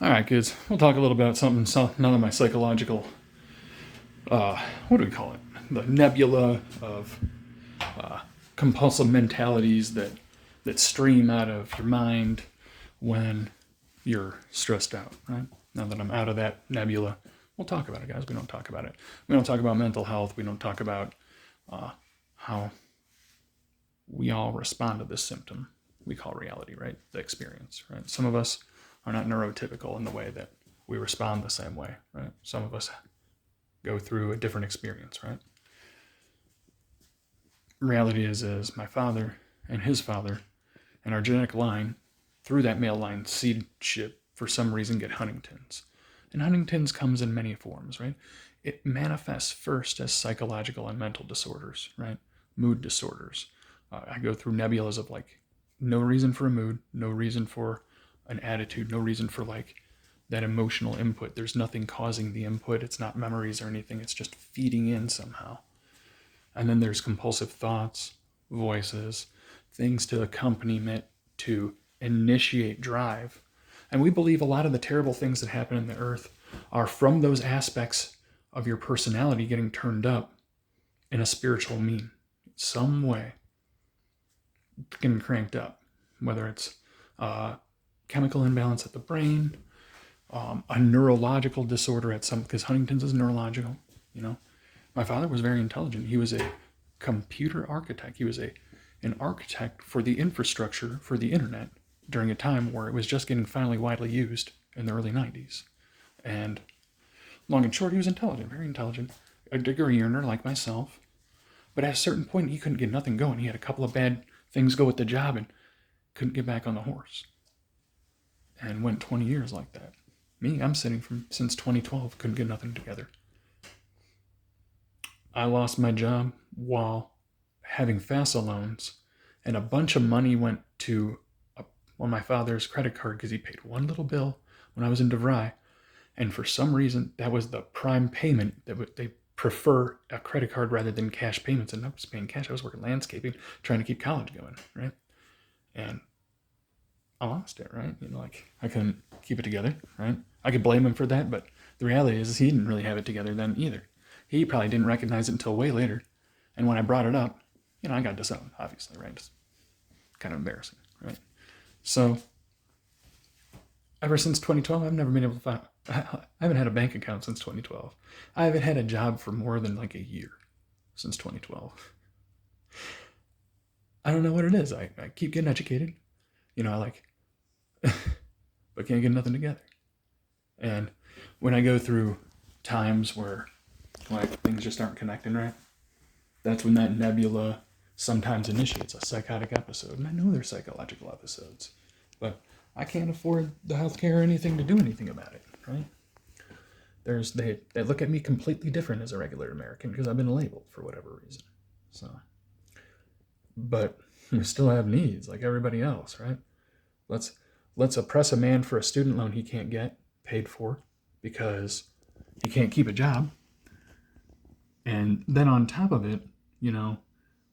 All right, kids. We'll talk a little about something. None of my psychological. What do we call it? The nebula of compulsive mentalities that stream out of your mind when you're stressed out. Right now that I'm out of that nebula, we'll talk about it, guys. We don't talk about it. We don't talk about mental health. We don't talk about how we all respond to this symptom we call reality, right? The experience, right? Some of us are not neurotypical in the way that we respond the same way, right? Some of us go through a different experience, right? Reality is my father and his father and our genetic line, through that male line seedship, for some reason get Huntington's. And Huntington's comes in many forms, right? It manifests first as psychological and mental disorders, right? Mood disorders. I go through nebulas of like no reason for a mood, no reason for an attitude, no reason for like that emotional input. There's nothing causing the input. It's not memories or anything. It's just feeding in somehow. And then there's compulsive thoughts, voices, things to accompaniment to initiate drive. And we believe a lot of the terrible things that happen in the earth are from those aspects of your personality getting turned up in a spiritual mean, some way, getting cranked up, whether it's chemical imbalance at the brain, a neurological disorder at some, because Huntington's is neurological, you know. My father was very intelligent. He was a computer architect. He was an architect for the infrastructure for the internet during a time where it was just getting finally widely used in the early 90s. And long and short, he was intelligent, very intelligent, a degree earner like myself. But at a certain point, he couldn't get nothing going. He had a couple of bad things go with the job and couldn't get back on the horse. And went 20 years like that. Me, I'm sitting since 2012, couldn't get nothing together. I lost my job while having FAFSA loans, and a bunch of money went to on my father's credit card because he paid one little bill when I was in DeVry, and for some reason that was the prime payment that they prefer a credit card rather than cash payments. And I was paying cash. I was working landscaping, trying to keep college going, right? And I lost it, right? You know, like I couldn't keep it together, right? I could blame him for that, but the reality is he didn't really have it together then either. He probably didn't recognize it until way later. And when I brought it up, you know, I got disowned, obviously, right? It's kind of embarrassing, right? So ever since 2012, I've never been able to find, I haven't had a bank account since 2012. I haven't had a job for more than like a year since 2012. I don't know what it is. I keep getting educated. You know, I like, but can't get nothing together. And when I go through times where like things just aren't connecting right, that's when that nebula sometimes initiates a psychotic episode. And I know they're psychological episodes, but I can't afford the healthcare or anything to do anything about it, right? They look at me completely different as a regular American because I've been labeled for whatever reason. So, but we still have needs like everybody else, right? Let's oppress a man for a student loan he can't get paid for because he can't keep a job. And then on top of it, you know,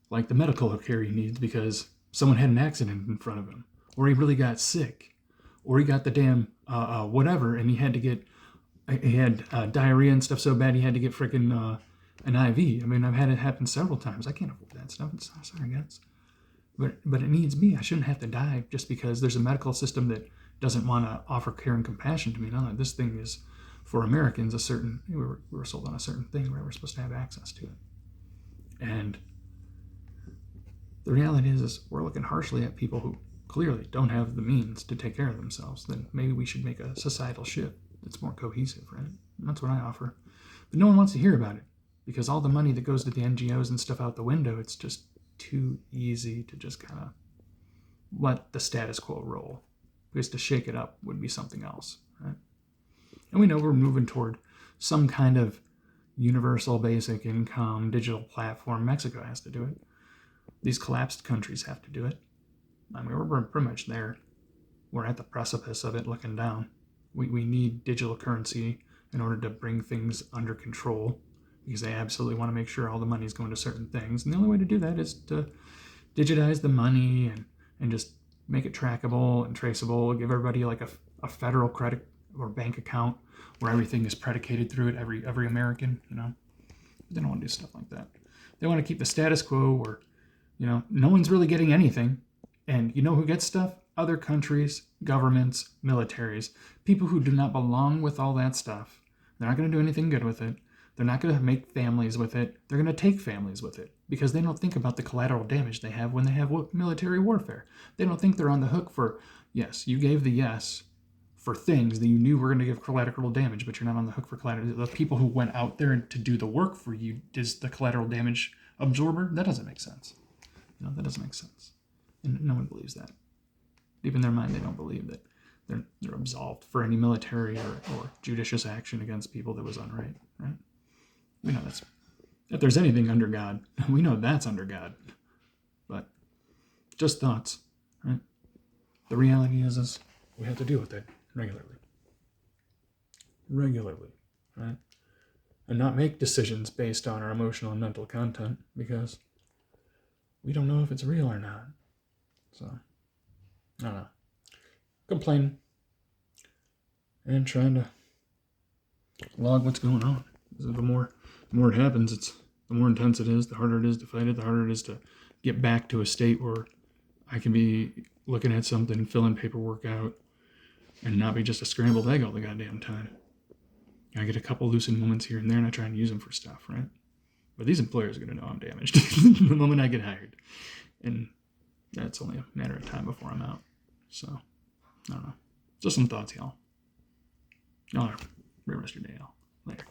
like the medical care he needs because someone had an accident in front of him, or he really got sick, or he got the damn whatever, and he had diarrhea and stuff so bad he had to get freaking an IV. I mean, I've had it happen several times. I can't afford that stuff. Sorry, guys. But it needs me. I shouldn't have to die just because there's a medical system that doesn't want to offer care and compassion to me. No, this thing is for Americans we were sold on a certain thing where we're supposed to have access to it. And the reality is we're looking harshly at people who clearly don't have the means to take care of themselves. Then maybe we should make a societal shift that's more cohesive, right? And that's what I offer. But no one wants to hear about it because all the money that goes to the NGOs and stuff out the window, it's just too easy to just kind of let the status quo roll, because to shake it up would be something else, right? And we know we're moving toward some kind of universal basic income digital platform. Mexico has to do it. These collapsed countries have to do it. I mean, we're pretty much there. We're at the precipice of it, looking down. We need digital currency in order to bring things under control, because they absolutely want to make sure all the money is going to certain things. And the only way to do that is to digitize the money and just make it trackable and traceable, give everybody like a federal credit or bank account where everything is predicated through it, every American, you know. But they don't want to do stuff like that. They want to keep the status quo where, you know, no one's really getting anything. And you know who gets stuff? Other countries, governments, militaries, people who do not belong with all that stuff. They're not going to do anything good with it. They're not going to make families with it. They're going to take families with it because they don't think about the collateral damage they have when they have military warfare. They don't think they're on the hook for, yes, you gave the yes for things that you knew were going to give collateral damage, but you're not on the hook for collateral. The people who went out there to do the work for you is the collateral damage absorber. That doesn't make sense. You know, that doesn't make sense. And no one believes that. Deep in their mind, they don't believe that they're absolved for any military or judicious action against people that was unright, right? We know that's, if there's anything under God, we know that's under God. But just thoughts, right? The reality is we have to deal with it regularly. Regularly, right? And not make decisions based on our emotional and mental content because we don't know if it's real or not. So, I don't know. Complaining and trying to log what's going on. The more it happens, the more intense it is, the harder it is to fight it, the harder it is to get back to a state where I can be looking at something, filling paperwork out, and not be just a scrambled egg all the goddamn time. I get a couple lucid moments here and there, and I try and use them for stuff, right? But these employers are going to know I'm damaged the moment I get hired. And that's only a matter of time before I'm out. So, I don't know. Just some thoughts, y'all. Y'all have a great rest of your day, y'all. Later.